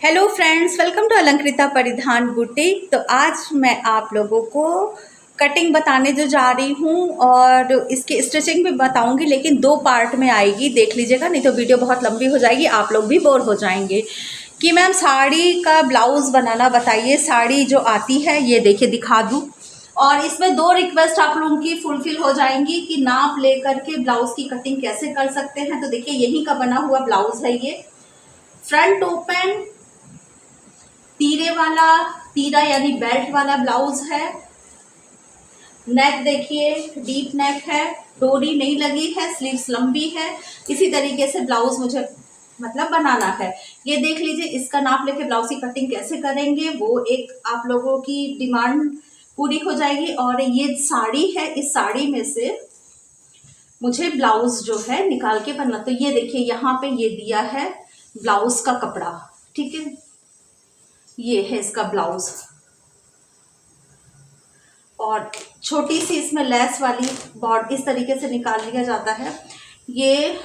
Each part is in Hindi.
Hello friends, welcome to Alankrita Paridhan boutique. तो आज मैं आप लोगों को कटिंग बताने जो जा रही हूँ और इसकी स्टिचिंग भी बताऊंगी, लेकिन दो पार्ट में आएगी, देख लीजिएगा, नहीं तो वीडियो बहुत लंबी हो जाएगी, आप लोग भी बोर हो जाएंगे। कि मैम साड़ी का ब्लाउज़ बनाना बताइए। साड़ी जो आती है ये देखिए दिखा दूँ, और इसमें दो रिक्वेस्ट आप लोगों की फुलफिल हो जाएंगी कि नाप लेकर के ब्लाउज़ की कटिंग कैसे कर सकते हैं। तो देखिए यही का बना हुआ ब्लाउज़ है ये। फ्रंट ओपन तीरे वाला, तीरा यानी बेल्ट वाला ब्लाउज है। नेक देखिए डीप नेक है, डोरी नहीं लगी है, स्लीव्स लंबी है। इसी तरीके से ब्लाउज मुझे मतलब बनाना है। ये देख लीजिए, इसका नाप लेके ब्लाउज की कटिंग कैसे करेंगे वो एक आप लोगों की डिमांड पूरी हो जाएगी। और ये साड़ी है, इस साड़ी में से मुझे ब्लाउज जो है निकाल के बनना। तो ये देखिए यहाँ पे ये दिया है ब्लाउज का कपड़ा, ठीक है, ये है इसका ब्लाउज। और छोटी सी इसमें लेस वाली बॉर्डर इस तरीके से निकाल लिया जाता है। ये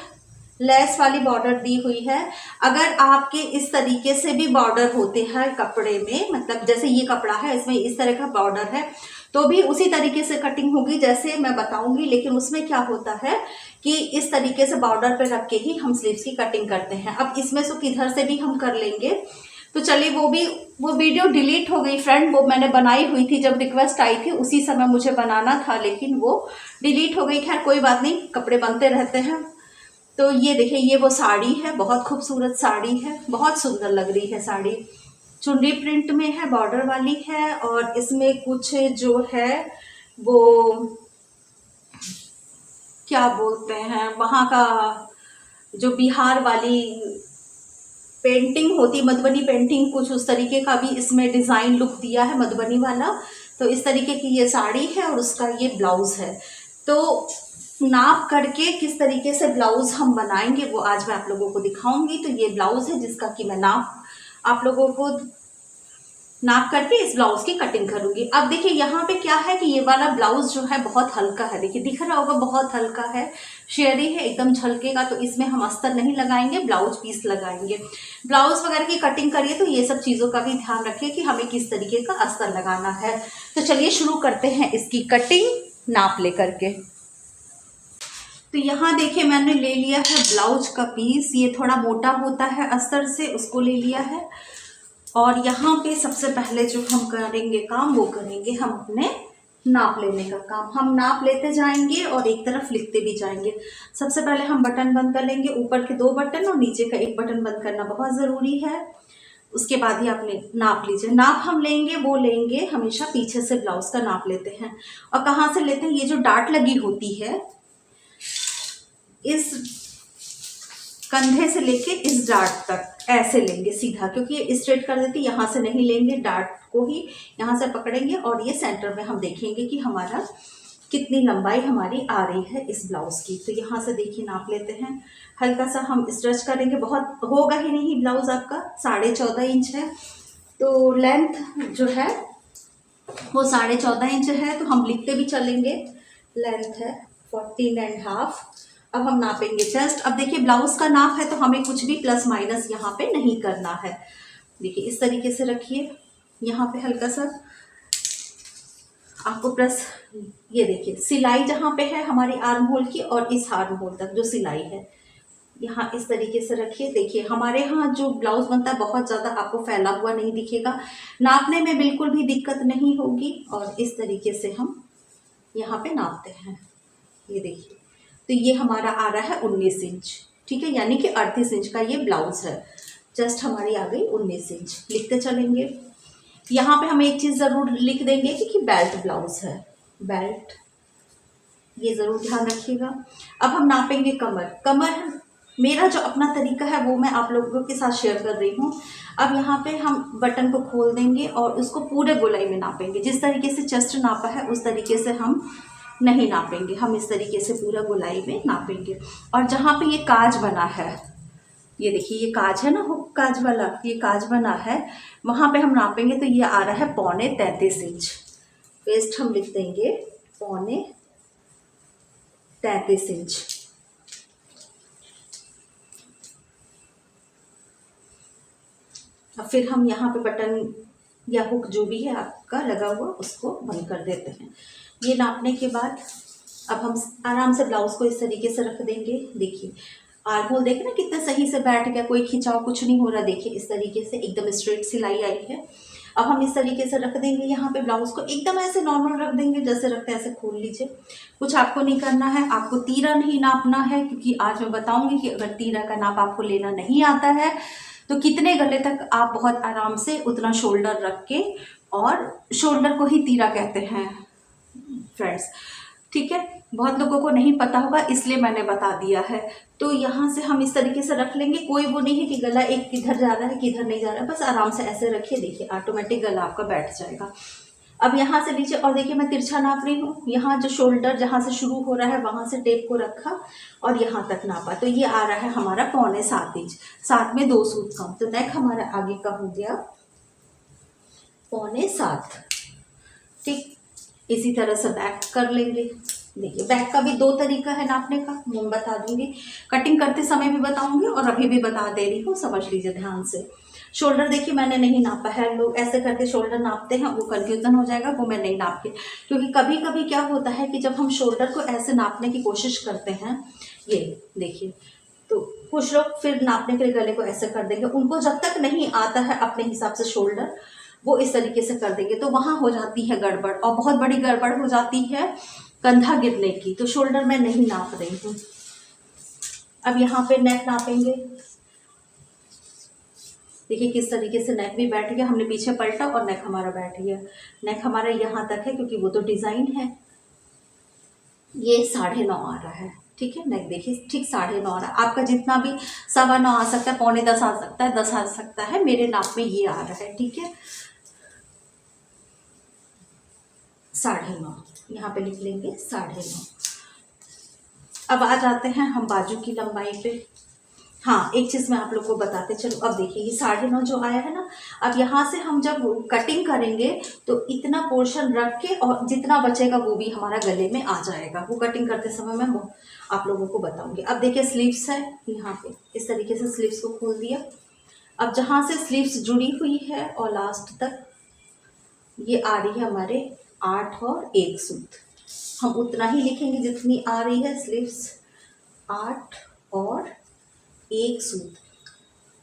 लेस वाली बॉर्डर दी हुई है। अगर आपके इस तरीके से भी बॉर्डर होते हैं कपड़े में, मतलब जैसे ये कपड़ा है इसमें इस तरह का बॉर्डर है, तो भी उसी तरीके से कटिंग होगी जैसे मैं बताऊंगी। लेकिन उसमें क्या होता है कि इस तरीके से बॉर्डर पे रख के ही हम स्लीव्स की कटिंग करते हैं। अब इसमें से किधर से भी हम कर लेंगे। तो चलिए वो वीडियो डिलीट हो गई फ्रेंड, वो मैंने बनाई हुई थी जब रिक्वेस्ट आई थी, उसी समय मुझे बनाना था, लेकिन वो डिलीट हो गई। खैर कोई बात नहीं, कपड़े बनते रहते हैं। तो ये देखिए, ये वो साड़ी है, बहुत खूबसूरत साड़ी है, बहुत सुंदर लग रही है साड़ी। चुनरी प्रिंट में है, बॉर्डर वाली है, और इसमें कुछ जो है वो क्या बोलते हैं वहाँ का जो बिहार वाली पेंटिंग होती, मधुबनी पेंटिंग, कुछ उस तरीके का भी इसमें डिजाइन लुक दिया है मधुबनी वाला। तो इस तरीके की ये साड़ी है और उसका ये ब्लाउज है। तो नाप करके किस तरीके से ब्लाउज हम बनाएंगे वो आज मैं आप लोगों को दिखाऊंगी। तो ये ब्लाउज है जिसका कि मैं नाप आप लोगों को नाप करके इस ब्लाउज की कटिंग करूंगी। अब देखिए यहाँ पे क्या है कि ये वाला ब्लाउज जो है बहुत हल्का है, देखिए दिख रहा होगा, बहुत हल्का है, शेयरी है, एकदम झलकेगा। तो इसमें हम अस्तर नहीं लगाएंगे, ब्लाउज पीस लगाएंगे। ब्लाउज वगैरह की कटिंग करिए तो ये सब चीजों का भी ध्यान रखिए कि हमें किस तरीके का अस्तर लगाना है। तो चलिए शुरू करते हैं इसकी कटिंग नाप लेकर के। तो यहाँ देखिए मैंने ले लिया है ब्लाउज का पीस, ये थोड़ा मोटा होता है अस्तर से, उसको ले लिया है। और यहाँ पे सबसे पहले जो हम करेंगे काम वो करेंगे हम अपने नाप लेने का काम। हम नाप लेते जाएंगे और एक तरफ लिखते भी जाएंगे। सबसे पहले हम बटन बंद कर लेंगे, ऊपर के 2 बटन और नीचे का 1 बटन बंद करना बहुत ज़रूरी है। उसके बाद ही आप नाप लीजिए। नाप हम लेंगे वो लेंगे हमेशा पीछे से, ब्लाउज का नाप लेते हैं। और कहाँ से लेते हैं, ये जो डाट लगी होती है इस कंधे से लेके इस डार्ट तक ऐसे लेंगे सीधा, क्योंकि ये स्ट्रेट कर देती, यहाँ से नहीं लेंगे, डार्ट को ही यहाँ से पकड़ेंगे। और ये सेंटर में हम देखेंगे कि हमारा कितनी लंबाई हमारी आ रही है इस ब्लाउज की। तो यहाँ से देखिए नाप लेते हैं, हल्का सा हम स्ट्रेच करेंगे, बहुत होगा ही नहीं, ब्लाउज आपका 14.5 इंच है। तो लेंथ जो है वो 14.5 इंच है। तो हम लिखते भी चलेंगे, लेंथ है 14.5। अब हम नापेंगे चेस्ट। अब देखिए ब्लाउज का नाप है तो हमें कुछ भी प्लस माइनस यहाँ पे नहीं करना है। देखिए इस तरीके से रखिए, यहाँ पे हल्का सा आपको प्लस, ये देखिए सिलाई जहाँ पे है हमारी आर्म होल की और इस आर्म होल तक जो सिलाई है, यहाँ इस तरीके से रखिए। देखिए हमारे यहाँ जो ब्लाउज बनता है बहुत ज़्यादा आपको फैला हुआ नहीं दिखेगा, नापने में बिल्कुल भी दिक्कत नहीं होगी। और इस तरीके से हम यहाँ पे नापते हैं, ये देखिए। तो ये हमारा आ रहा है 19 इंच, ठीक है, यानी कि 38 इंच का ये ब्लाउज है। जस्ट हमारी आ गई 19 इंच। लिखते चलेंगे। यहाँ पे हम एक चीज़ ज़रूर लिख देंगे कि बेल्ट ब्लाउज है, बेल्ट, ये ज़रूर ध्यान रखिएगा। अब हम नापेंगे कमर। कमर मेरा जो अपना तरीका है वो मैं आप लोगों के साथ शेयर कर रही हूँ। अब यहाँ पे हम बटन को खोल देंगे और उसको पूरे गोलाई में नापेंगे। जिस तरीके से चेस्ट नापा है उस तरीके से हम नहीं नापेंगे, हम इस तरीके से पूरा गोलाई में नापेंगे। और जहाँ पे ये काज बना है, ये देखिए ये काज है ना, हुक काज वाला, ये काज बना है, वहाँ पे हम नापेंगे। तो ये आ रहा है 33 इंच। वेस्ट हम लिख देंगे 33 इंच। अब फिर हम यहाँ पे बटन या हुक जो भी है आपका लगा हुआ उसको बंद कर देते हैं। ये नापने के बाद अब हम आराम से ब्लाउज को इस तरीके से रख देंगे। देखिए आर्म होल देखे ना कितने सही से बैठ गया, कोई खिंचाव कुछ नहीं हो रहा। देखिए इस तरीके से एकदम स्ट्रेट सिलाई आई है। अब हम इस तरीके से रख देंगे, यहाँ पे ब्लाउज को एकदम ऐसे नॉर्मल रख देंगे, जैसे रखते हैं ऐसे खोल लीजिए। कुछ आपको नहीं करना है, आपको तीरा नहीं नापना है, क्योंकि आज मैं बताऊंगी कि अगर तीरा का नाप आपको लेना नहीं आता है तो कितने गले तक आप बहुत आराम से उतना शोल्डर रख के, और शोल्डर को ही तीरा कहते हैं फ्रेंड्स, ठीक है। बहुत लोगों को नहीं पता होगा इसलिए मैंने बता दिया है। तो यहाँ से हम इस तरीके से रख लेंगे। कोई वो नहीं है कि गला एक किधर जा रहा है किधर नहीं जा रहा है, बस आराम से ऐसे रखिए। देखिए ऑटोमेटिक गला आपका बैठ जाएगा। अब यहाँ से नीचे, और देखिए मैं तिरछा नाप रही हूँ। यहाँ जो शोल्डर जहाँ से शुरू हो रहा है वहाँ से टेप को रखा और यहाँ तक नापा, तो ये आ रहा है हमारा 7.25 इंच। 7 में 2 सूत कम, तो नेक हमारा आगे का हो गया 7.25। ठीक, इसी तरह से बैक कर लेंगे। देखिए बैक का भी 2 तरीका है नापने का, मैं बता दूंगी, कटिंग करते समय भी बताऊंगी और अभी भी बता दे रही हूँ, समझ लीजिए ध्यान से। शोल्डर देखिए मैंने नहीं नापा है, लोग ऐसे करके शोल्डर नापते हैं, वो कंफ्यूजन हो जाएगा, वो मैं नहीं नाप के। क्योंकि कभी कभी क्या होता है कि जब हम शोल्डर को ऐसे नापने की कोशिश करते हैं, ये देखिए, तो कुछ लोग फिर नापने के लिए गले को ऐसे कर देंगे, उनको जब तक नहीं आता है अपने हिसाब से शोल्डर, वो इस तरीके से कर देंगे, तो वहां हो जाती है गड़बड़, और बहुत बड़ी गड़बड़ हो जाती है कंधा गिरने की। तो शोल्डर मैं नहीं नाप रही हूँ। अब यहाँ पे नेक नापेंगे। देखिए किस तरीके से नेक भी बैठ गया, हमने पीछे पलटा और नेक हमारा बैठ गया। नेक हमारा यहाँ तक है क्योंकि वो तो डिजाइन है। ये 9.5 आ रहा है, ठीक है। नेक देखिए ठीक 9.5 आ रहा है। आपका जितना भी 9.25 आ सकता है, 9.25 आ सकता है, 10 आ सकता है, मेरे नाप में ये आ रहा है, ठीक है। 9.5 यहाँ पे लिख लेंगे 9.5। अब आ जाते हैं हम बाजू की लंबाई पे। हाँ एक चीज मैं आप लोग को बताते चलो। अब देखिए ये 9.5 जो आया है ना, अब यहाँ से हम जब कटिंग करेंगे तो इतना पोर्शन रख के और जितना बचेगा वो भी हमारा गले में आ जाएगा। वो कटिंग करते समय मैं आप लोगों को बताऊंगी। अब देखिए स्लीव्स है, यहाँ पे इस तरीके से स्लीव्स को खोल दिया। अब जहाँ से स्लीव्स जुड़ी हुई है और लास्ट तक ये आ रही है हमारे 8 और 1 सूत। हम उतना ही लिखेंगे जितनी आ रही है स्लीव्स, 8 और 1 सूत।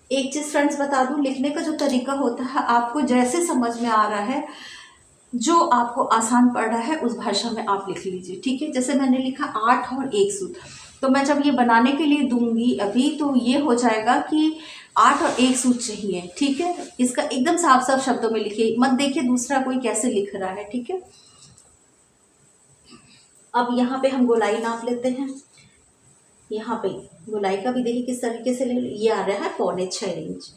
एक चीज फ्रेंड्स बता दूं, लिखने का जो तरीका होता है आपको जैसे समझ में आ रहा है, जो आपको आसान पड़ रहा है उस भाषा में आप लिख लीजिए, ठीक है। जैसे मैंने लिखा 8 और 1 सूत, तो मैं जब ये बनाने के लिए दूंगी अभी तो ये हो जाएगा कि 8 और 1 सूत चाहिए, ठीक है। इसका एकदम साफ साफ शब्दों में लिखिए, मत देखिए दूसरा कोई कैसे लिख रहा है, ठीक है। अब यहाँ पे हम गोलाई नाप लेते हैं। यहाँ पे गोलाई का भी देखिए किस तरीके से ये आ रहा है 6.25 इंच,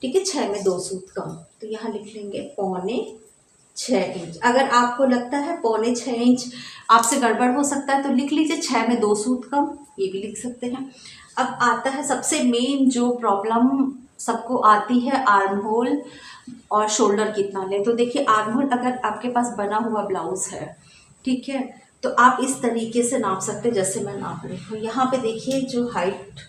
ठीक है। 6 में 2 सूत कम, तो यहाँ लिख लेंगे 6.25 इंच। अगर आपको लगता है 6.25 इंच आपसे गड़बड़ हो सकता है तो लिख लीजिए 6 में 2 सूत कम, ये भी लिख सकते हैं। अब आता है सबसे मेन जो प्रॉब्लम सबको आती है, आर्म होल और शोल्डर कितना ले। तो देखिए आर्म होल अगर आपके पास बना हुआ ब्लाउज है, ठीक है, तो आप इस तरीके से नाप सकते हैं जैसे मैं नाप रही हूँ। यहाँ पे देखिए जो हाइट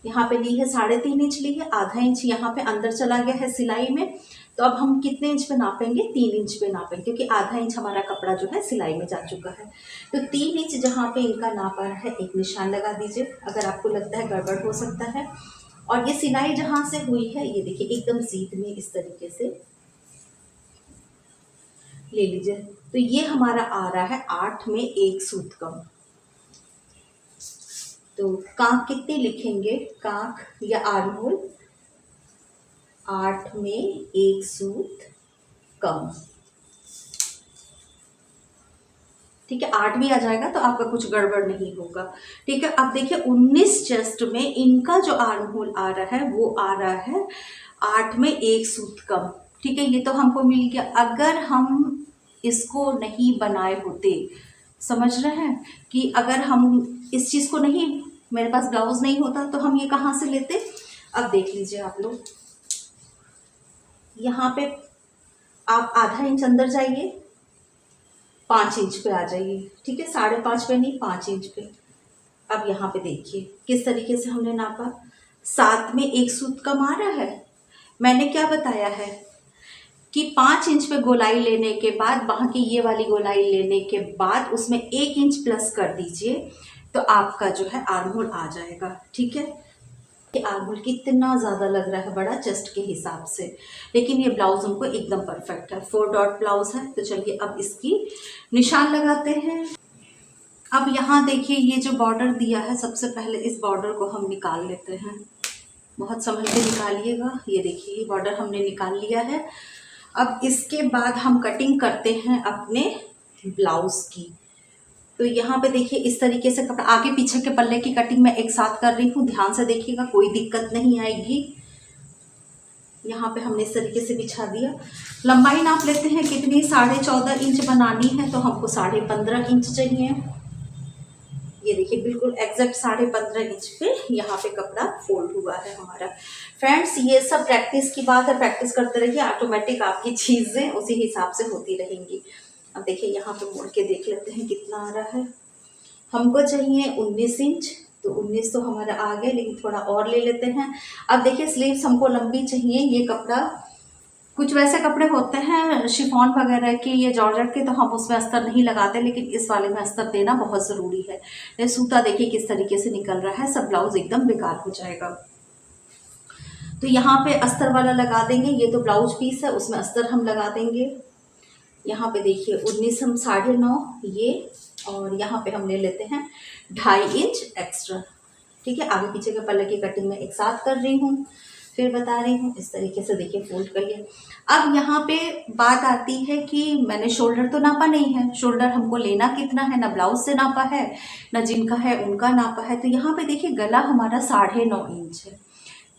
यहाँ पे ली है 3.5 इंच ली है, आधा इंच यहाँ पे अंदर चला गया है सिलाई में। तो अब हम कितने इंच पे नापेंगे, 3 इंच पे नापेंगे, क्योंकि आधा इंच हमारा कपड़ा जो है सिलाई में जा चुका है। तो 3 इंच जहाँ पे इनका नाप आ रहा है एक निशान लगा दीजिए, अगर आपको लगता है गड़बड़ हो सकता है। और ये सिलाई जहाँ से हुई है ये देखिए एकदम सीध में इस तरीके से ले लीजिए। तो ये हमारा आ रहा है 8 में 1 सूत कम। तो कांख कितने लिखेंगे, कांख या आर्म होल 8 में 1 सूत कम, ठीक है। 8 भी आ जाएगा तो आपका कुछ गड़बड़ नहीं होगा, ठीक है। अब देखिए 19 चेस्ट में इनका जो आर्म होल आ रहा है वो आ रहा है 8 में 1 सूत कम, ठीक है। ये तो हमको मिल गया। अगर हम इसको नहीं बनाए होते, समझ रहे हैं कि अगर हम इस चीज को नहीं, मेरे पास ब्लाउज नहीं होता तो हम ये कहाँ से लेते। अब देख लीजिए आप लोग, यहाँ पे आप आधा इंच अंदर जाइए, 5 इंच पे आ जाइए, ठीक है। 5.5 पे नहीं, 5 इंच पे। अब यहाँ पे देखिए किस तरीके से हमने नापा, 7 में 1 सूत कम आ रहा है, मैंने क्या बताया है कि 5 इंच पे गोलाई लेने के बाद, वहाँ की ये वाली गोलाई लेने के बाद उसमें 1 इंच प्लस कर दीजिए, तो आपका जो है आर्म होल आ जाएगा। ठीक है, ये आर्म होल कितना ज़्यादा लग रहा है बड़ा चेस्ट के हिसाब से, लेकिन ये ब्लाउज उनको एकदम परफेक्ट है। 4 डॉट ब्लाउज है। तो चलिए अब इसकी निशान लगाते हैं। अब यहाँ देखिए ये जो बॉर्डर दिया है, सबसे पहले इस बॉर्डर को हम निकाल लेते हैं। बहुत संभल के निकालिएगा। ये देखिए बॉर्डर हमने निकाल लिया है। अब इसके बाद हम कटिंग करते हैं अपने ब्लाउज की। तो यहाँ पे देखिए इस तरीके से कपड़ा, आगे पीछे के पल्ले की कटिंग मैं एक साथ कर रही हूँ, ध्यान से देखिएगा, कोई दिक्कत नहीं आएगी। यहाँ पे हमने इस तरीके से बिछा दिया। लंबाई नाप लेते हैं कितनी, 14.5 इंच बनानी है तो हमको 15.5 इंच चाहिए। ये देखिए बिल्कुल एग्जैक्ट 15.5 इंच पे यहाँ पे कपड़ा फोल्ड हुआ है हमारा। फ्रेंड्स ये सब प्रैक्टिस की बात है, प्रैक्टिस करते रहिए, ऑटोमेटिक आपकी चीज़ें उसी हिसाब से होती रहेंगी। अब देखिए यहाँ पे मोड़ के देख लेते हैं कितना आ रहा है। हमको चाहिए 19 इंच, तो 19 तो हमारा आ गया, लेकिन थोड़ा और ले लेते हैं। अब देखिए स्लीव्स हमको लंबी चाहिए। ये कपड़ा, कुछ वैसे कपड़े होते हैं शिफॉन वगैरह के, ये जॉर्जेट के, तो हम उसमें अस्तर नहीं लगाते, लेकिन इस वाले में अस्तर देना बहुत ज़रूरी है। ये सूता देखिए किस तरीके से निकल रहा है, सब ब्लाउज एकदम बेकार हो जाएगा। तो यहाँ पे अस्तर वाला लगा देंगे। ये तो ब्लाउज पीस है, उसमें अस्तर हम लगा देंगे। यहाँ पे देखिए 19 हम 9.5 ये, और यहाँ पे हम ले लेते हैं 2.5 इंच एक्स्ट्रा। ठीक है, आगे पीछे के पल्ले की कटिंग में एक साथ कर रही हूँ, फिर बता रही हूँ। इस तरीके से देखिए फोल्ड करिए। अब यहाँ पे बात आती है कि मैंने शोल्डर तो नापा नहीं है, शोल्डर हमको लेना कितना है, ना ब्लाउज से नापा है, ना जिनका है उनका नापा है। तो यहाँ पे देखिए गला हमारा 9.5 इंच है।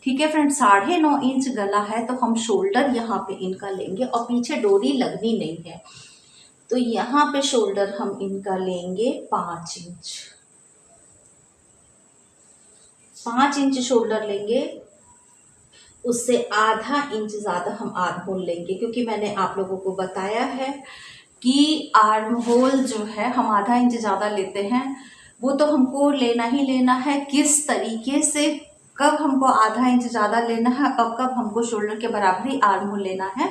ठीक है फ्रेंड, 9.5 इंच गला है, तो हम शोल्डर यहाँ पे इनका लेंगे, और पीछे डोरी लगनी नहीं है, तो यहाँ पे शोल्डर हम इनका लेंगे 5 इंच। 5 इंच शोल्डर लेंगे, उससे आधा इंच ज़्यादा हम आर्म होल लेंगे, क्योंकि मैंने आप लोगों को बताया है कि आर्म होल जो है हम आधा इंच ज़्यादा लेते हैं। वो तो हमको लेना ही लेना है, किस तरीके से, कब हमको आधा इंच ज़्यादा लेना है और कब हमको शोल्डर के बराबर ही आर्म होल लेना है,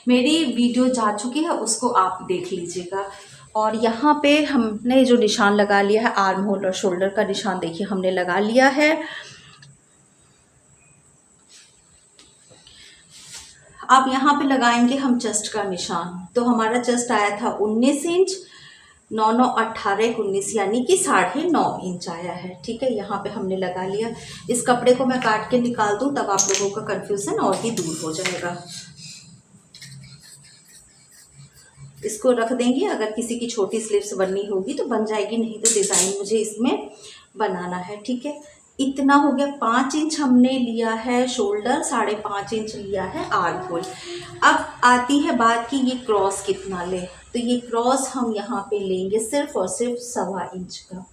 मेरी वीडियो जा चुकी है, उसको आप देख लीजिएगा। और यहाँ पे हमने जो निशान लगा लिया है, आर्म होल और शोल्डर का निशान देखिए हमने लगा लिया है। अब यहाँ पे लगाएंगे हम चेस्ट का निशान। तो हमारा चेस्ट आया था 19 इंच, 9 9 18 19, यानी कि 9.5 इंच आया है। ठीक है, यहाँ पे हमने लगा लिया। इस कपड़े को मैं काट के निकाल दूँ, तब आप लोगों का कंफ्यूजन और ही दूर हो जाएगा। इसको रख देंगे, अगर किसी की छोटी स्लीव्स बननी होगी तो बन जाएगी, नहीं तो डिज़ाइन मुझे इसमें बनाना है। ठीक है, इतना हो गया। 5 इंच हमने लिया है शोल्डर, 5.5 इंच लिया है आर्म होल। अब आती है बात कि ये क्रॉस कितना ले, तो ये क्रॉस हम यहाँ पे लेंगे सिर्फ और सिर्फ 1.25 इंच का।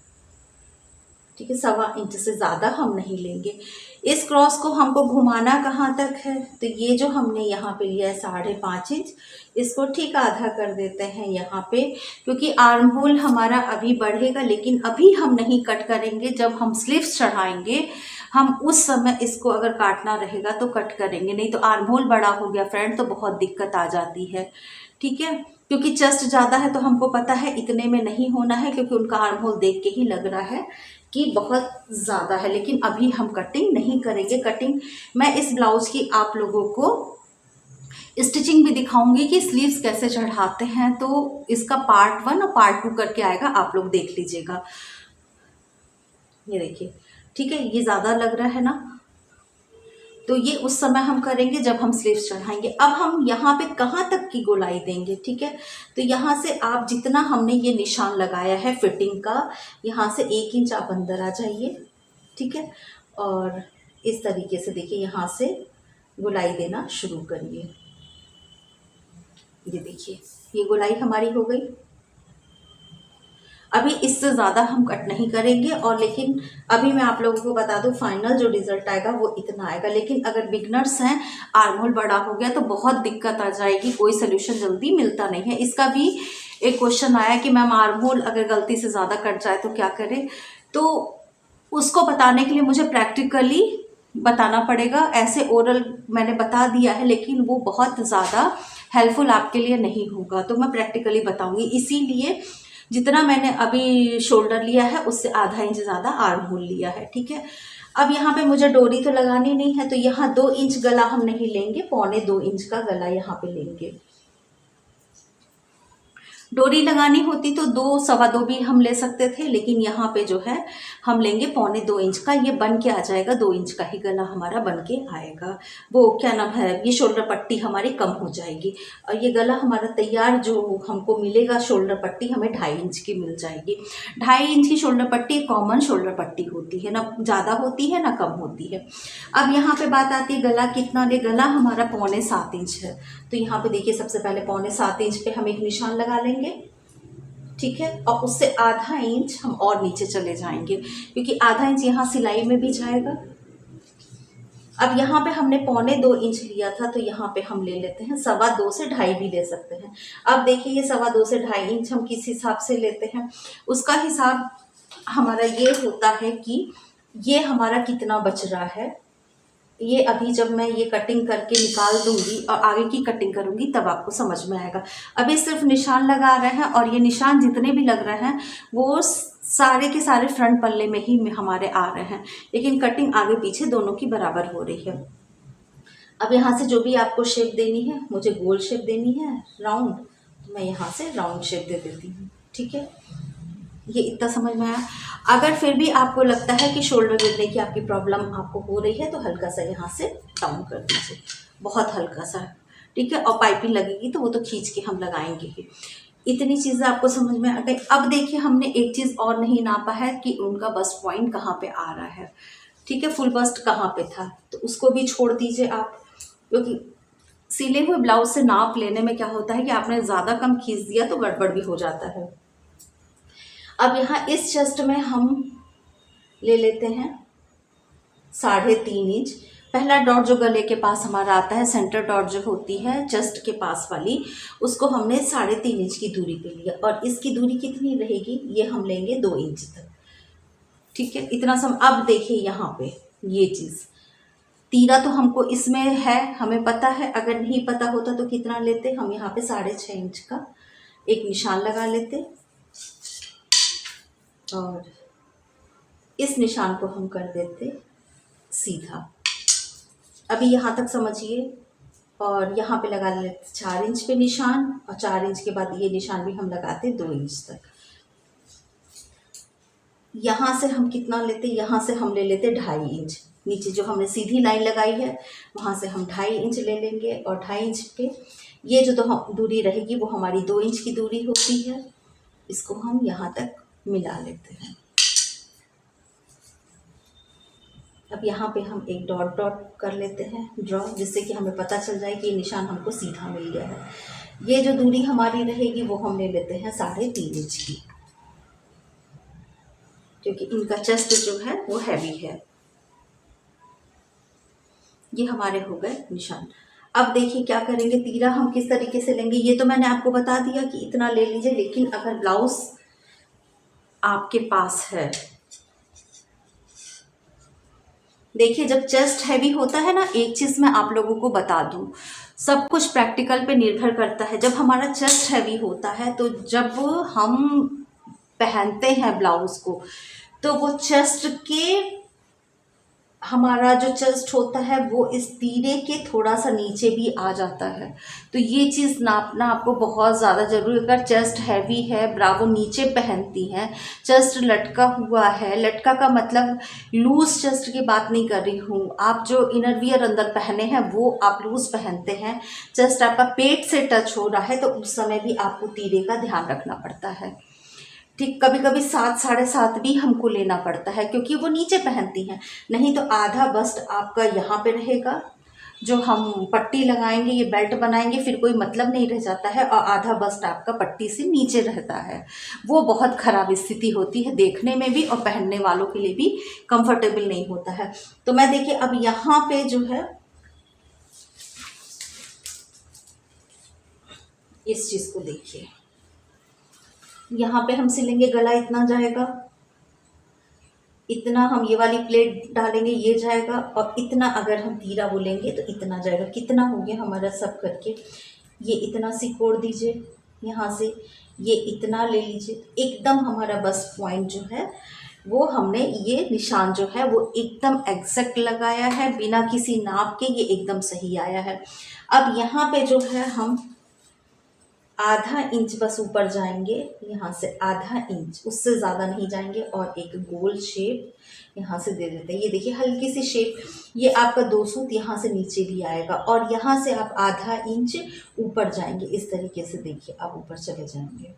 ठीक है, 1.25 इंच से ज़्यादा हम नहीं लेंगे। इस क्रॉस को हमको घुमाना कहाँ तक है, तो ये जो हमने यहाँ पे लिया है 5.5 इंच, इसको ठीक आधा कर देते हैं यहाँ पे, क्योंकि आर्म होल हमारा अभी बढ़ेगा, लेकिन अभी हम नहीं कट करेंगे। जब हम स्लीव्स चढ़ाएंगे हम उस समय इसको अगर काटना रहेगा तो कट करेंगे, नहीं तो आर्म होल बड़ा हो गया फ्रेंड तो बहुत दिक्कत आ जाती है। ठीक है, क्योंकि चेस्ट ज़्यादा है तो हमको पता है इतने में नहीं होना है, क्योंकि उनका आर्म होल देख के ही लग रहा है कि बहुत ज़्यादा है, लेकिन अभी हम कटिंग नहीं करेंगे। कटिंग मैं इस ब्लाउज की आप लोगों को स्टिचिंग भी दिखाऊंगी कि स्लीव्स कैसे चढ़ाते हैं, तो इसका पार्ट 1 और पार्ट 2 करके आएगा, आप लोग देख लीजिएगा। ये देखिए, ठीक है, ये ज़्यादा लग रहा है ना, तो ये उस समय हम करेंगे जब हम स्लीव्स चढ़ाएंगे। अब हम यहाँ पे कहाँ तक की गोलाई देंगे, ठीक है, तो यहाँ से आप जितना हमने ये निशान लगाया है फिटिंग का, यहाँ से 1 इंच आप अंदर आ जाइए। ठीक है, और इस तरीके से देखिए यहाँ से गोलाई देना शुरू करिए। ये देखिए ये गोलाई हमारी हो गई। अभी इससे ज़्यादा हम कट नहीं करेंगे, और लेकिन अभी मैं आप लोगों को बता दूं फाइनल जो रिजल्ट आएगा वो इतना आएगा। लेकिन अगर बिगनर्स हैं, आर्म होल बड़ा हो गया तो बहुत दिक्कत आ जाएगी, कोई सोल्यूशन जल्दी मिलता नहीं है। इसका भी एक क्वेश्चन आया कि मैम आर्म होल अगर गलती से ज़्यादा कट जाए तो क्या करें, तो उसको बताने के लिए मुझे प्रैक्टिकली बताना पड़ेगा। ऐसे ओरल मैंने बता दिया है, लेकिन वो बहुत ज़्यादा हेल्पफुल आपके लिए नहीं होगा, तो मैं प्रैक्टिकली बताऊंगी। इसीलिए जितना मैंने अभी शोल्डर लिया है उससे आधा इंच ज़्यादा आर्म होल लिया है, ठीक है। अब यहाँ पे मुझे डोरी तो लगानी नहीं है, तो यहाँ 2 इंच गला हम नहीं लेंगे, 1.25 इंच का गला यहाँ पे लेंगे। डोरी लगानी होती तो 2 सवा 2 भी हम ले सकते थे, लेकिन यहाँ पे जो है हम लेंगे 1.25 इंच का। ये बन के आ जाएगा, 2 इंच का ही गला हमारा बन के आएगा। वो क्या नाम है, ये शोल्डर पट्टी हमारी कम हो जाएगी, और ये गला हमारा तैयार जो हमको मिलेगा, शोल्डर पट्टी हमें 2.5 इंच की मिल जाएगी। 2.5 इंच की शोल्डर पट्टी कॉमन शोल्डर पट्टी होती है, ना ज़्यादा होती है ना कम होती है। अब यहाँ पे बात आती है गला कितना ले, गला हमारा 7.25 इंच है, तो यहाँ पे देखिए सबसे पहले 7.25 इंच पे हम एक निशान लगा लेंगे, ठीक है। और उससे आधा इंच हम और नीचे चले जाएंगे, क्योंकि आधा इंच यहाँ सिलाई में भी जाएगा। अब यहाँ पे हमने 1.25 इंच लिया था, तो यहाँ पे हम ले लेते हैं 2.25 से 2.5 भी ले सकते हैं। अब देखिए ये 2.25 से 2.5 इंच हम किस हिसाब से लेते हैं, उसका हिसाब हमारा ये होता है कि ये हमारा कितना बच रहा है। ये अभी जब मैं ये कटिंग करके निकाल दूंगी और आगे की कटिंग करूंगी तब आपको समझ में आएगा। अभी सिर्फ निशान लगा रहे हैं, और ये निशान जितने भी लग रहे हैं वो सारे के सारे फ्रंट पल्ले में ही हमारे आ रहे हैं, लेकिन कटिंग आगे पीछे दोनों की बराबर हो रही है। अब यहाँ से जो भी आपको शेप देनी है, मुझे गोल शेप देनी है राउंड, तो मैं यहाँ से राउंड शेप दे देती हूँ, ठीक है। ये इतना समझ में आया। अगर फिर भी आपको लगता है कि शोल्डर गिरने की आपकी प्रॉब्लम आपको हो रही है, तो हल्का सा यहाँ से डाउन कर दीजिए, बहुत हल्का सा, ठीक है। और पाइपिंग लगेगी तो वो तो खींच के हम लगाएंगे ही। इतनी चीज़ें आपको समझ में आ गई। अब देखिए हमने एक चीज़ और नहीं नापा है कि उनका बस्ट पॉइंट कहाँ पे आ रहा है, ठीक है, फुल बस्ट कहाँ पे था, तो उसको भी छोड़ दीजिए आप, क्योंकि सिले हुए ब्लाउज से नाप लेने में क्या होता है कि आपने ज़्यादा कम खींच दिया तो गड़बड़ भी हो जाता है। अब यहाँ इस चेस्ट में हम ले लेते हैं 3.5 इंच। पहला डॉट जो गले के पास हमारा आता है, सेंटर डॉट जो होती है चेस्ट के पास वाली, उसको हमने 3.5 इंच की दूरी पे लिया, और इसकी दूरी कितनी रहेगी, ये हम लेंगे 2 इंच तक, ठीक है। इतना सम। अब देखिए यहाँ पे ये चीज़ तीरा तो हमको इसमें है, हमें पता है। अगर नहीं पता होता तो कितना लेते, हम यहाँ पे 6.5 इंच का एक निशान लगा लेते, और इस निशान को हम कर देते सीधा। अभी यहाँ तक समझिए, और यहाँ पे लगा लेते 4 इंच पे निशान, और 4 इंच के बाद ये निशान भी हम लगाते 2 इंच तक। यहाँ से हम कितना लेते, यहाँ से हम ले लेते 2.5 इंच। नीचे जो हमने सीधी लाइन लगाई है वहाँ से हम 2.5 इंच ले लेंगे, और 2.5 इंच पे ये जो दूरी रहेगी वो हमारी 2 इंच की दूरी होती है, इसको हम यहाँ तक मिला लेते हैं। अब यहाँ पे हम एक डॉट डॉट कर लेते हैं ड्रॉ, जिससे कि हमें पता चल जाए कि ये निशान हमको सीधा मिल गया है। ये जो दूरी हमारी रहेगी वो हम ले लेते हैं 3.5 इंच की, क्योंकि इनका चेस्ट जो है वो हैवी है। ये हमारे हो गए निशान। अब देखिए क्या करेंगे, तीरा हम किस तरीके से लेंगे, ये तो मैंने आपको बता दिया कि इतना ले लीजिए, लेकिन अगर ब्लाउज आपके पास है, देखिए जब चेस्ट हैवी होता है ना, एक चीज़ मैं आप लोगों को बता दूं, सब कुछ प्रैक्टिकल पे निर्भर करता है। जब हमारा चेस्ट हैवी होता है, तो जब हम पहनते हैं ब्लाउज को, तो वो चेस्ट के, हमारा जो चेस्ट होता है वो इस तीरे के थोड़ा सा नीचे भी आ जाता है। तो ये चीज़ नापना आपको बहुत ज़्यादा ज़रूरी है। अगर चेस्ट हैवी है, ब्रावो नीचे पहनती हैं, चेस्ट लटका हुआ है, लटका का मतलब लूज चेस्ट की बात नहीं कर रही हूँ, आप जो इनरवियर अंदर पहने हैं वो आप लूज पहनते हैं, चेस्ट आपका पेट से टच हो रहा है, तो उस समय भी आपको तीरे का ध्यान रखना पड़ता है, ठीक। कभी कभी 7-7.5 भी हमको लेना पड़ता है, क्योंकि वो नीचे पहनती हैं। नहीं तो आधा बस्ट आपका यहाँ पे रहेगा, जो हम पट्टी लगाएंगे, ये बेल्ट बनाएंगे, फिर कोई मतलब नहीं रह जाता है, और आधा बस्ट आपका पट्टी से नीचे रहता है। वो बहुत ख़राब स्थिति होती है, देखने में भी और पहनने वालों के लिए भी कंफर्टेबल नहीं होता है। तो मैं देखिए अब यहाँ पे जो है इस चीज़ को देखिए, यहाँ पे हम सिलेंगे, गला इतना जाएगा, इतना हम ये वाली प्लेट डालेंगे ये जाएगा, और इतना अगर हम तीरा बोलेंगे तो इतना जाएगा। कितना हो गया हमारा सब करके, ये इतना सिकोड़ दीजिए यहाँ से, ये इतना ले लीजिए, एकदम हमारा बस पॉइंट जो है वो हमने ये निशान जो है वो एकदम एग्जैक्ट लगाया है, बिना किसी नाप के, ये एकदम सही आया है। अब यहाँ पे जो है हम आधा इंच बस ऊपर जाएंगे, यहाँ से आधा इंच, उससे ज़्यादा नहीं जाएंगे, और एक गोल शेप यहाँ से दे देते हैं। ये देखिए हल्की सी शेप, ये आपका 2 सूत यहाँ से नीचे भी आएगा, और यहाँ से आप आधा इंच ऊपर जाएंगे इस तरीके से। देखिए आप ऊपर चले जाएंगे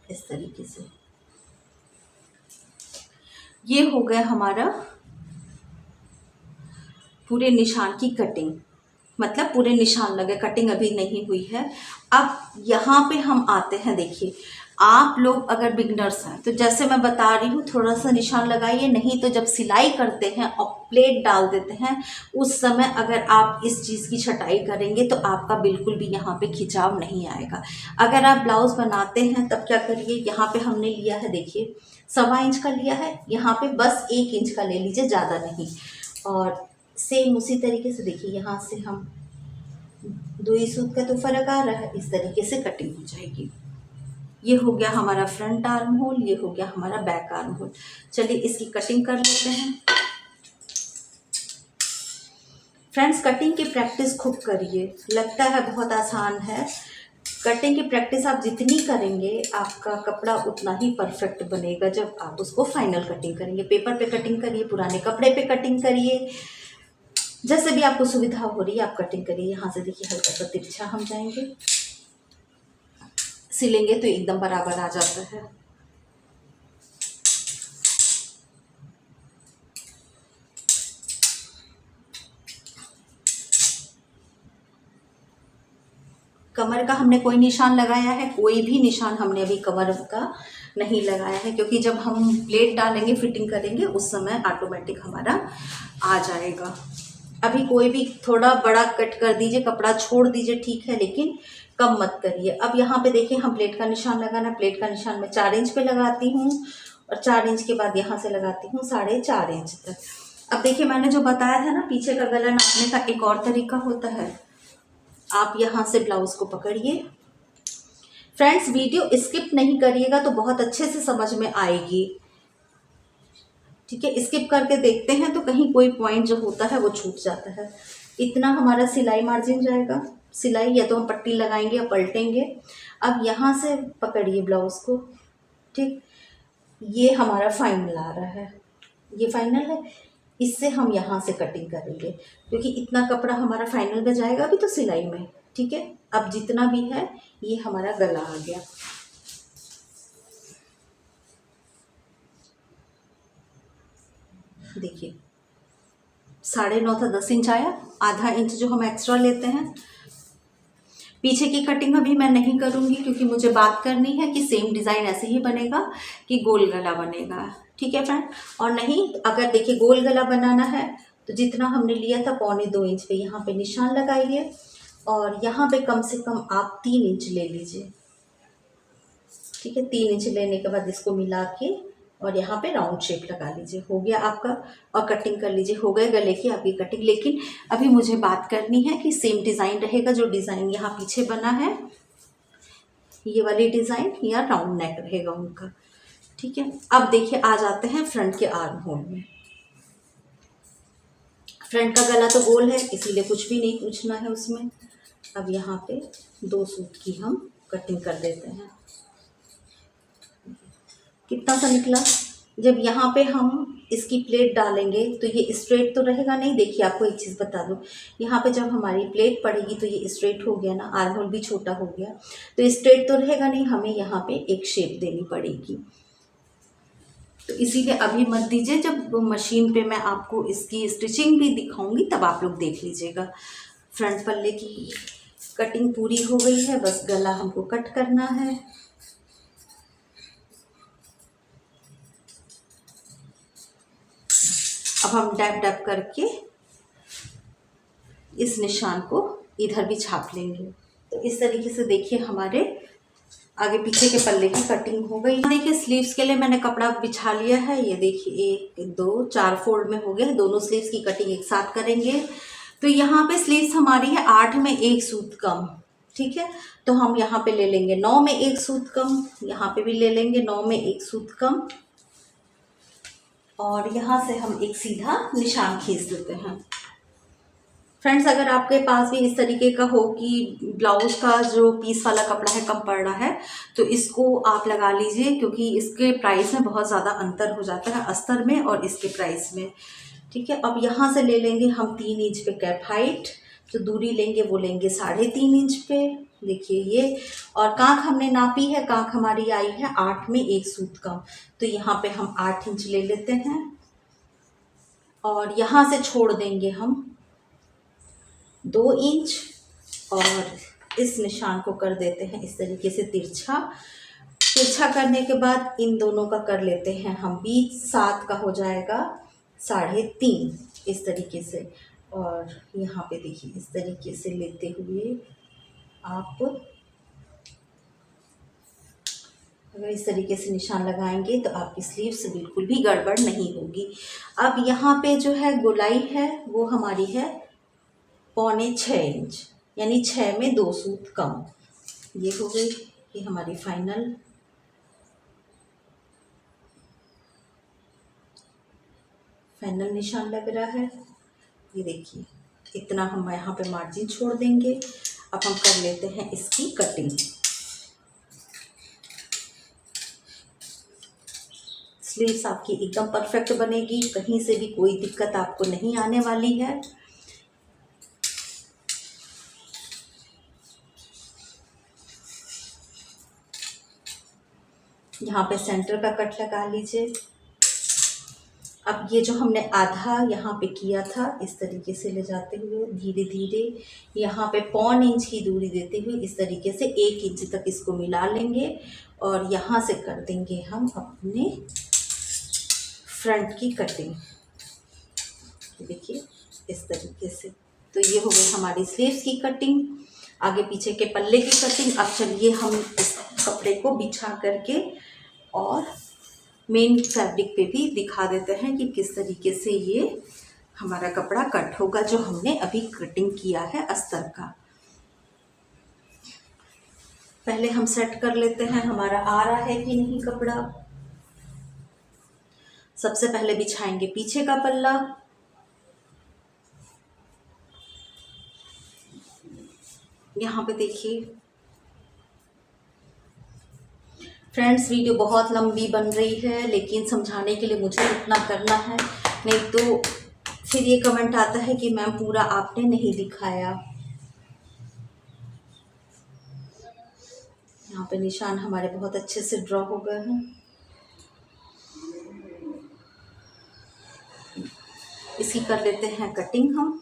इस तरीके से। ये हो गया हमारा पूरे निशान की कटिंग, मतलब पूरे निशान लगे, कटिंग अभी नहीं हुई है। अब यहाँ पे हम आते हैं, देखिए आप लोग अगर बिगनर्स हैं तो जैसे मैं बता रही हूँ थोड़ा सा निशान लगाइए, नहीं तो जब सिलाई करते हैं और प्लेट डाल देते हैं उस समय अगर आप इस चीज़ की छटाई करेंगे तो आपका बिल्कुल भी यहाँ पे खिंचाव नहीं आएगा। अगर आप ब्लाउज़ बनाते हैं तब क्या करिए, यहाँ पे हमने लिया है, देखिए 1.25 इंच का लिया है, यहाँ पे बस 1 इंच का ले लीजिए, ज़्यादा नहीं। और सेम उसी तरीके से देखिए यहाँ से हम 2 ही सूत का तो फर्क आ रहा है, इस तरीके से कटिंग हो जाएगी। ये हो गया हमारा फ्रंट आर्म होल, ये हो गया हमारा बैक आर्म होल। चलिए इसकी कटिंग कर लेते हैं। फ्रेंड्स कटिंग की प्रैक्टिस खूब करिए, लगता है बहुत आसान है, कटिंग की प्रैक्टिस आप जितनी करेंगे आपका कपड़ा उतना ही परफेक्ट बनेगा जब आप उसको फाइनल कटिंग करेंगे। पेपर पे कटिंग करिए, पुराने कपड़े पे कटिंग करिए, जैसे भी आपको सुविधा हो रही है आप कटिंग करिए। यहाँ से देखिए हल्का सा तिरछा हम जाएंगे, सिलेंगे तो एकदम बराबर आ जाता है। कमर का हमने कोई निशान लगाया है, कोई भी निशान हमने अभी कमर का नहीं लगाया है, क्योंकि जब हम प्लेट डालेंगे फिटिंग करेंगे उस समय ऑटोमेटिक हमारा आ जाएगा। अभी कोई भी थोड़ा बड़ा कट कर दीजिए, कपड़ा छोड़ दीजिए, ठीक है, लेकिन कम मत करिए। अब यहाँ पे देखिए हम प्लेट का निशान लगाना, प्लेट का निशान मैं 4 इंच पे लगाती हूँ, और 4 इंच के बाद यहाँ से लगाती हूँ 4.5 इंच तक। अब देखिए मैंने जो बताया था ना पीछे का गला नापने का एक और तरीका होता है, आप यहाँ से ब्लाउज को पकड़िए। फ्रेंड्स वीडियो स्किप नहीं करिएगा तो बहुत अच्छे से समझ में आएगी, ठीक है। स्किप करके देखते हैं तो कहीं कोई पॉइंट जो होता है वो छूट जाता है। इतना हमारा सिलाई मार्जिन जाएगा, सिलाई या तो हम पट्टी लगाएंगे या पलटेंगे। अब यहाँ से पकड़िए ब्लाउज को, ठीक, ये हमारा फाइनल आ रहा है, ये फाइनल है, इससे हम यहाँ से कटिंग करेंगे क्योंकि इतना कपड़ा हमारा फाइनल में जाएगा अभी तो सिलाई में, ठीक है। अब जितना भी है ये हमारा गला आ गया। देखिए 9.5 था 10 इंच आया, आधा इंच जो हम एक्स्ट्रा लेते हैं। पीछे की कटिंग अभी मैं नहीं करूँगी क्योंकि मुझे बात करनी है कि सेम डिज़ाइन ऐसे ही बनेगा कि गोल गला बनेगा, ठीक है फ्रेंड। और नहीं अगर देखिए गोल गला बनाना है तो जितना हमने लिया था 1.25 इंच पे यहाँ पे निशान लगाइए, और यहाँ पे कम से कम आप 3 इंच ले लीजिए, ठीक है। 3 इंच लेने के बाद इसको मिला के और यहाँ पे राउंड शेप लगा लीजिए, हो गया आपका, और कटिंग कर लीजिए, हो गए गले की आपकी कटिंग। लेकिन अभी मुझे बात करनी है कि सेम डिज़ाइन रहेगा, जो डिज़ाइन यहाँ पीछे बना है ये वाली डिज़ाइन या राउंड नेक रहेगा उनका, ठीक है। अब देखिए आ जाते हैं फ्रंट के आर्म होल में। फ्रंट का गला तो गोल है इसीलिए कुछ भी नहीं पूछना है उसमें। अब यहाँ पे 2 सूत की हम कटिंग कर देते हैं। कितना सा निकला, जब यहाँ पे हम इसकी प्लेट डालेंगे तो ये स्ट्रेट तो रहेगा नहीं। देखिए आपको एक चीज़ बता दूँ, यहाँ पे जब हमारी प्लेट पड़ेगी तो ये स्ट्रेट हो गया ना, आर्म होल भी छोटा हो गया, तो स्ट्रेट तो रहेगा नहीं, हमें यहाँ पे एक शेप देनी पड़ेगी। तो इसीलिए अभी मत दीजिए, जब मशीन पे मैं आपको इसकी स्टिचिंग भी दिखाऊंगी तब आप लोग देख लीजिएगा। फ्रंट पल्ले की कटिंग पूरी हो गई है, बस गला हमको कट करना है। अब हम डैप डैप करके इस निशान को इधर भी छाप लेंगे। तो इस तरीके से देखिए हमारे आगे पीछे के पल्ले की कटिंग हो गई। देखिए स्लीव्स के लिए मैंने कपड़ा बिछा लिया है। ये देखिए 1 2 4 फोल्ड में हो गया है। दोनों स्लीव्स की कटिंग एक साथ करेंगे। तो यहाँ पे स्लीव्स हमारी है 8 में 1 सूत कम, ठीक है। तो हम यहाँ पे ले लेंगे 9 में 1 सूत कम, यहाँ पे भी ले लेंगे 9 में 1 सूत कम, और यहाँ से हम एक सीधा निशान खींच देते हैं। फ्रेंड्स, अगर आपके पास भी इस तरीके का हो कि ब्लाउज का जो पीस वाला कपड़ा है कम पड़ रहा है, तो इसको आप लगा लीजिए, क्योंकि इसके प्राइस में बहुत ज़्यादा अंतर हो जाता है अस्तर में और इसके प्राइस में, ठीक है। अब यहाँ से ले लेंगे हम 3 इंच पे कैप हाइट, जो दूरी लेंगे वो लेंगे 3.5 इंच पे, देखिए ये। और कांख हमने नापी है, कांख हमारी आई है 8 में 1 सूत कम, तो यहाँ पे हम 8 इंच ले लेते हैं और यहाँ से छोड़ देंगे हम 2 इंच, और इस निशान को कर देते हैं इस तरीके से तिरछा। तिरछा करने के बाद इन दोनों का कर लेते हैं हम बीच, 7 का हो जाएगा 3.5 इस तरीके से। और यहाँ पे देखिए इस तरीके से लेते हुए आप अगर इस तरीके से निशान लगाएंगे तो आपकी स्लीव्स बिल्कुल भी गड़बड़ नहीं होगी। अब यहाँ पे जो है गोलाई है वो हमारी है 6.25 इंच, यानी 6 में 2 सूत कम। ये हो गई कि हमारी फाइनल निशान लग रहा है। ये देखिए इतना हम यहाँ पे मार्जिन छोड़ देंगे। अब हम कर लेते हैं इसकी कटिंग। स्लीव्स आपकी एकदम परफेक्ट बनेगी, कहीं से भी कोई दिक्कत आपको नहीं आने वाली है। यहाँ पे सेंटर का कट लगा लीजिए। अब ये जो हमने आधा यहाँ पे किया था, इस तरीके से ले जाते हुए धीरे धीरे यहाँ पे 0.25 इंच की दूरी देते हुए इस तरीके से 1 इंच तक इसको मिला लेंगे, और यहाँ से कर देंगे हम अपने फ्रंट की कटिंग। देखिए इस तरीके से। तो ये हो गई हमारी स्लीव्स की कटिंग, आगे पीछे के पल्ले की कटिंग। अब चलिए हम इस कपड़े को बिछा करके और मेन फैब्रिक पे भी दिखा देते हैं कि किस तरीके से ये हमारा कपड़ा कट होगा, जो हमने अभी कटिंग किया है अस्तर का। पहले हम सेट कर लेते हैं हमारा आ रहा है कि नहीं कपड़ा। सबसे पहले बिछाएंगे पीछे का पल्ला, यहाँ पे देखिए। फ्रेंड्स, वीडियो बहुत लंबी बन रही है, लेकिन समझाने के लिए मुझे इतना करना है, नहीं तो फिर ये कमेंट आता है कि मैम पूरा आपने नहीं दिखाया। यहाँ पे निशान हमारे बहुत अच्छे से ड्रॉ हो गए हैं। इसकी कर लेते हैं कटिंग हम।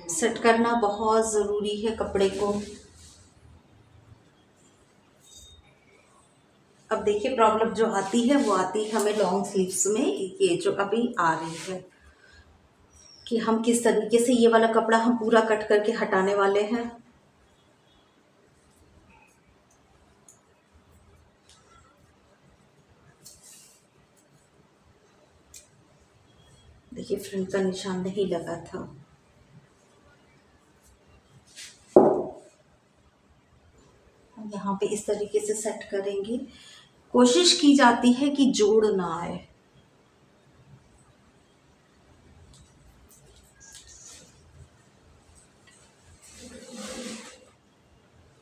सेट करना बहुत ज़रूरी है कपड़े को। अब देखिए प्रॉब्लम जो आती है वो आती है हमें लॉन्ग स्लीव्स में, ये जो अभी आ रही है कि हम किस तरीके से ये वाला कपड़ा हम पूरा कट करके हटाने वाले हैं। देखिए फ्रंट का निशान नहीं लगा था। यहाँ पे इस तरीके से सेट करेंगे। कोशिश की जाती है कि जोड़ ना आए।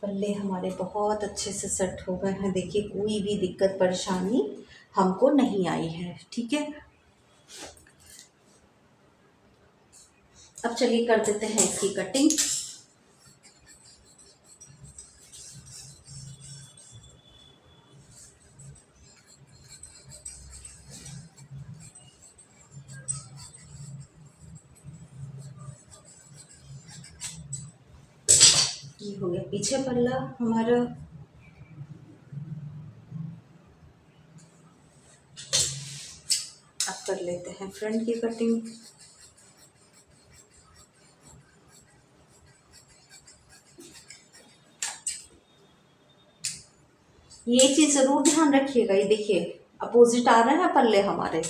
पल्ले हमारे बहुत अच्छे से सेट हो गए हैं। देखिए कोई भी दिक्कत परेशानी हमको नहीं आई है, ठीक है। अब चलिए कर देते हैं इसकी कटिंग। ये हो गया पीछे पल्ला हमारा। अब कर लेते हैं फ्रंट की कटिंग। ये चीज जरूर ध्यान रखिएगा, ये देखिए अपोजिट आ रहे हैं पल्ले हमारे।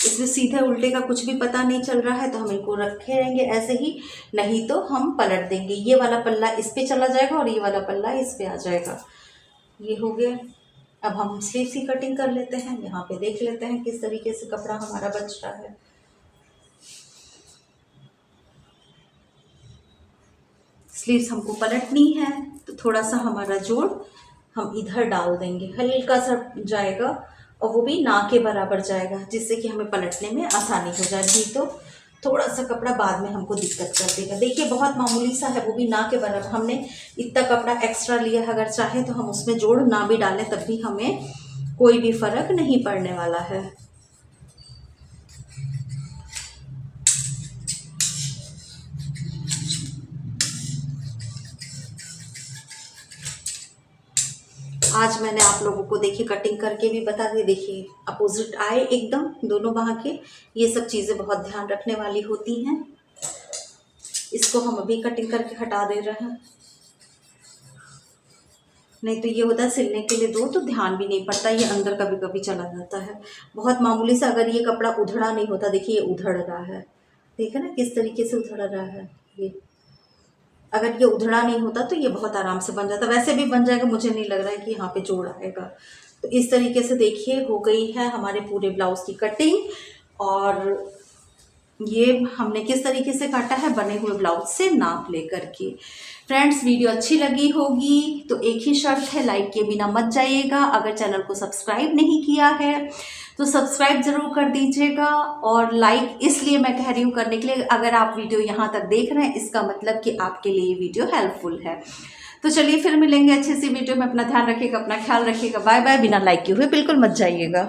इसमें सीधे उल्टे का कुछ भी पता नहीं चल रहा है, तो हम इनको रखे रहेंगे ऐसे ही, नहीं तो हम पलट देंगे। ये वाला पल्ला इस पे चला जाएगा और ये वाला पल्ला इस पे आ जाएगा। ये हो गया। अब हम स्लीव्स की कटिंग कर लेते हैं। यहाँ पे देख लेते हैं किस तरीके से कपड़ा हमारा बच रहा है। स्लीव्स हमको पलटनी है, तो थोड़ा सा हमारा जोड़ हम इधर डाल देंगे, हल्का सा जाएगा और वो भी ना के बराबर जाएगा, जिससे कि हमें पलटने में आसानी हो जाएगी। तो थोड़ा सा कपड़ा बाद में हमको दिक्कत कर देगा। देखिए बहुत मामूली सा है, वो भी ना के बराबर। हमने इतना कपड़ा एक्स्ट्रा लिया है, अगर चाहे तो हम उसमें जोड़ ना भी डालें तब भी हमें कोई भी फर्क नहीं पड़ने वाला है। आज मैंने आप लोगों को देखिए कटिंग करके भी बता दी। देखिए अपोजिट आए एकदम दोनों बाह के। ये सब चीज़ें बहुत ध्यान रखने वाली होती हैं। इसको हम अभी कटिंग करके हटा दे रहे हैं, नहीं तो ये होता है सिलने के लिए दो तो ध्यान भी नहीं पड़ता, ये अंदर कभी कभी चला जाता है। बहुत मामूली सा, अगर ये कपड़ा उधड़ा नहीं होता, देखिए ये उधड़ रहा है, देखिए ना किस तरीके से उधड़ रहा है। ये अगर ये उधड़ा नहीं होता तो ये बहुत आराम से बन जाता। वैसे भी बन जाएगा, मुझे नहीं लग रहा है कि यहाँ पे जोड़ आएगा। तो इस तरीके से देखिए हो गई है हमारे पूरे ब्लाउज की कटिंग। और ये हमने किस तरीके से काटा है, बने हुए ब्लाउज से नाप लेकर के। फ्रेंड्स वीडियो अच्छी लगी होगी तो एक ही शर्त है, लाइक किए बिना मत जाइएगा। अगर चैनल को सब्सक्राइब नहीं किया है तो सब्सक्राइब जरूर कर दीजिएगा। और लाइक इसलिए मैं कह रही हूँ करने के लिए, अगर आप वीडियो यहाँ तक देख रहे हैं इसका मतलब कि आपके लिए ये वीडियो हेल्पफुल है। तो चलिए फिर मिलेंगे अच्छी सी वीडियो में। अपना ध्यान रखिएगा, अपना ख्याल रखिएगा। Bye bye. बिना लाइक किए हुए बिल्कुल मत जाइएगा।